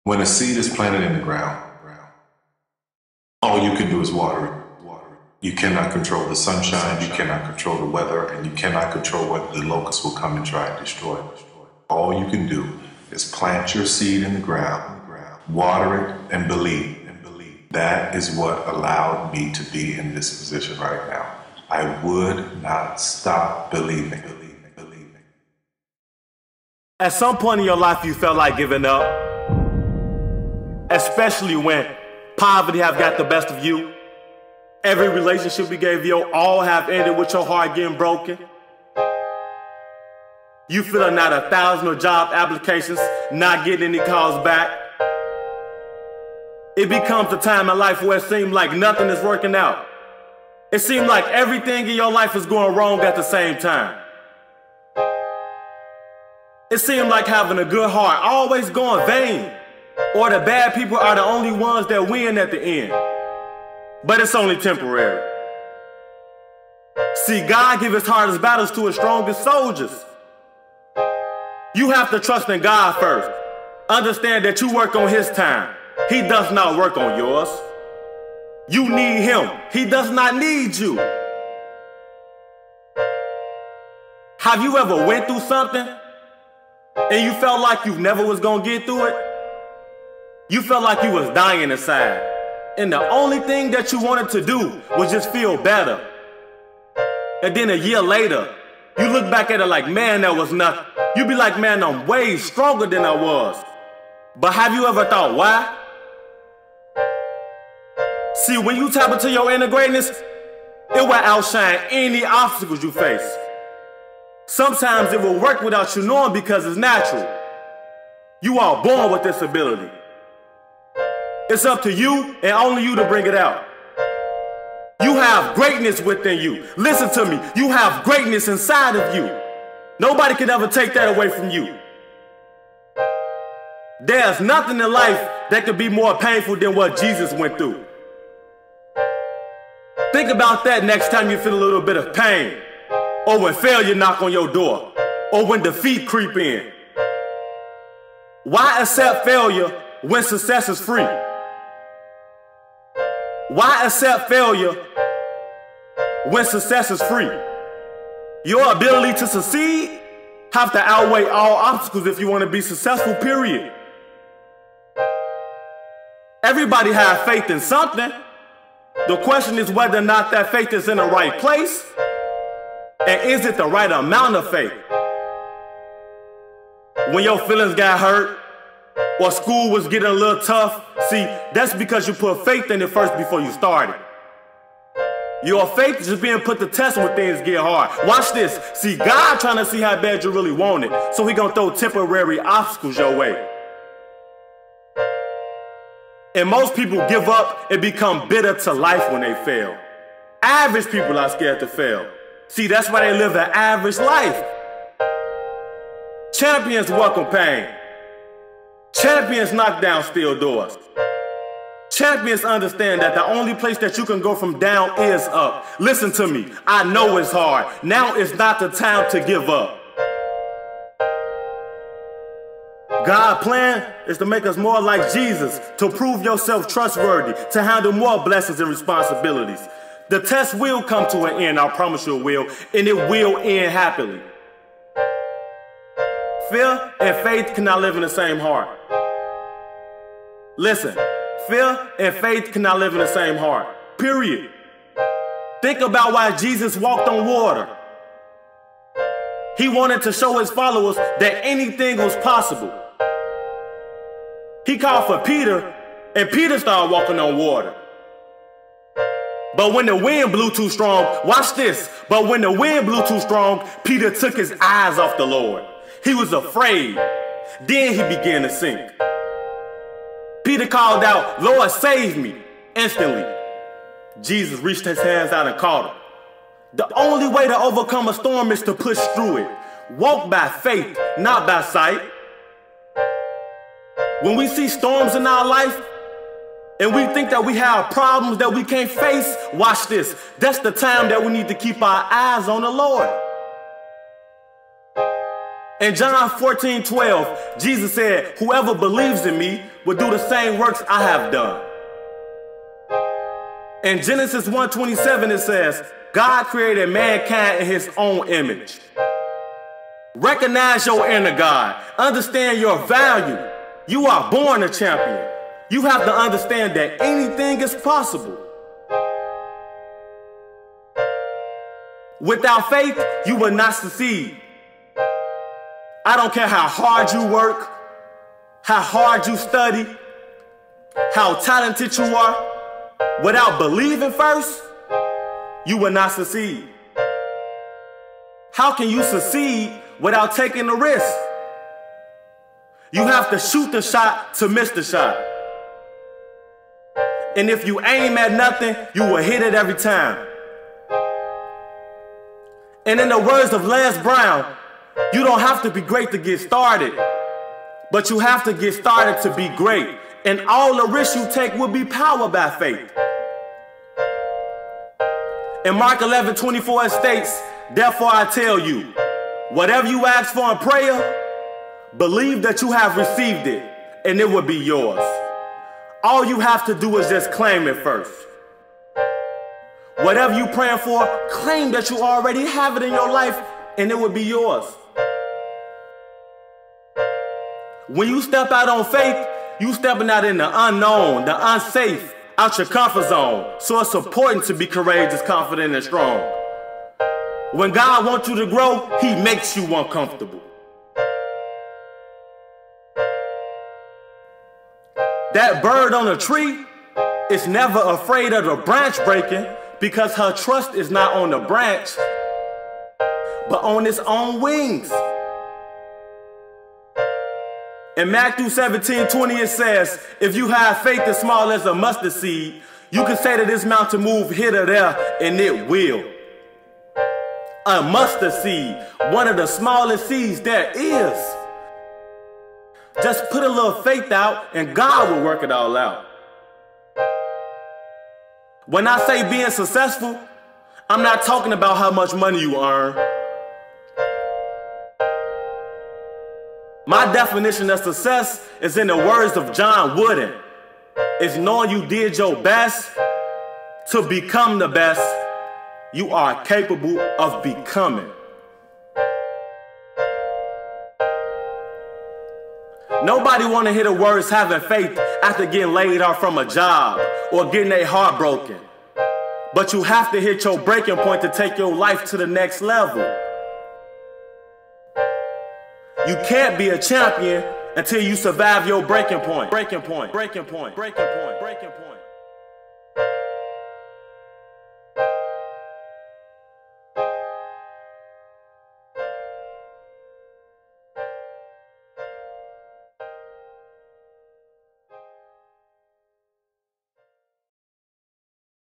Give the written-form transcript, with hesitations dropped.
When a seed is planted in the ground, all you can do is water it. You cannot control the sunshine, you cannot control the weather, and you cannot control whether the locusts will come and try and destroy it. All you can do is plant your seed in the ground, water it, and believe. That is what allowed me to be in this position right now. I would not stop believing. At some point in your life, you felt like giving up, especially when poverty have got the best of you. Every relationship you gave your all have ended with your heart getting broken. You filling out 1,000 job applications, not getting any calls back. It becomes a time in life where it seems like nothing is working out. It seems like everything in your life is going wrong at the same time. It seems like having a good heart always going vain, or the bad people are the only ones that win at the end. But it's only temporary. See, God gives his hardest battles to his strongest soldiers. You have to trust in God first. Understand that you work on his time. He does not work on yours. You need him. He does not need you. Have you ever went through something and you felt like you never was gonna get through it? You felt like you was dying inside, and the only thing that you wanted to do was just feel better. And then a year later, you look back at it like, man, that was nothing. You be like, man, I'm way stronger than I was. But have you ever thought why? See, when you tap into your inner greatness, it will outshine any obstacles you face. Sometimes it will work without you knowing because it's natural. You are born with this ability. It's up to you and only you to bring it out. You have greatness within you. Listen to me. You have greatness inside of you. Nobody can ever take that away from you. There's nothing in life that could be more painful than what Jesus went through. Think about that next time you feel a little bit of pain, or when failure knock on your door, or when defeat creep in. Why accept failure when success is free? Why accept failure when success is free? Your ability to succeed have to outweigh all obstacles if you want to be successful, period. Everybody has faith in something. The question is whether or not that faith is in the right place, and is it the right amount of faith? When your feelings got hurt, or school was getting a little tough, see, that's because you put faith in it first before you started. Your faith is just being put to test when things get hard. Watch this. See, God trying to see how bad you really want it, so he gonna throw temporary obstacles your way. And most people give up and become bitter to life when they fail. Average people are scared to fail. See, that's why they live an average life. Champions welcome pain. Champions knock down steel doors. Champions understand that the only place that you can go from down is up. Listen to me. I know it's hard. Now is not the time to give up. God's plan is to make us more like Jesus, to prove yourself trustworthy, to handle more blessings and responsibilities. The test will come to an end, I promise you it will, and it will end happily. Fear and faith cannot live in the same heart. Listen, fear and faith cannot live in the same heart, period. Think about why Jesus walked on water. He wanted to show his followers that anything was possible. He called for Peter, and Peter started walking on water. But when the wind blew too strong, watch this, but when the wind blew too strong, Peter took his eyes off the Lord. He was afraid. Then he began to sink. Peter called out, "Lord, save me." Instantly, Jesus reached his hands out and caught him. The only way to overcome a storm is to push through it. Walk by faith, not by sight. When we see storms in our life and we think that we have problems that we can't face, watch this. That's the time that we need to keep our eyes on the Lord. In John 14:12, Jesus said, whoever believes in me will do the same works I have done. In Genesis 1:27, it says, God created mankind in his own image. Recognize your inner God. Understand your value. You are born a champion. You have to understand that anything is possible. Without faith, you will not succeed. I don't care how hard you work, how hard you study, how talented you are. Without believing first, you will not succeed. How can you succeed without taking the risk? You have to shoot the shot to miss the shot. And if you aim at nothing, you will hit it every time. And in the words of Les Brown, you don't have to be great to get started, but you have to get started to be great. And all the risks you take will be powered by faith. In Mark 11:24 it states, therefore I tell you, whatever you ask for in prayer, believe that you have received it, and it will be yours. All you have to do is just claim it first. Whatever you're praying for, claim that you already have it in your life, and it will be yours. When you step out on faith, you stepping out in the unknown, the unsafe, out your comfort zone. So it's important to be courageous, confident, and strong. When God wants you to grow, he makes you uncomfortable. That bird on a tree is never afraid of the branch breaking because her trust is not on the branch, but on its own wings. In Matthew 17:20 it says, if you have faith as small as a mustard seed, you can say to this mountain, move here or there, and it will. A mustard seed, one of the smallest seeds there is. Just put a little faith out and God will work it all out. When I say being successful, I'm not talking about how much money you earn. My definition of success is in the words of John Wooden. It's knowing you did your best to become the best you are capable of becoming. Nobody want to hear the words having faith after getting laid off from a job or getting their heart broken. But you have to hit your breaking point to take your life to the next level. You can't be a champion until you survive your breaking point. Breaking point, breaking point, breaking point, breaking point.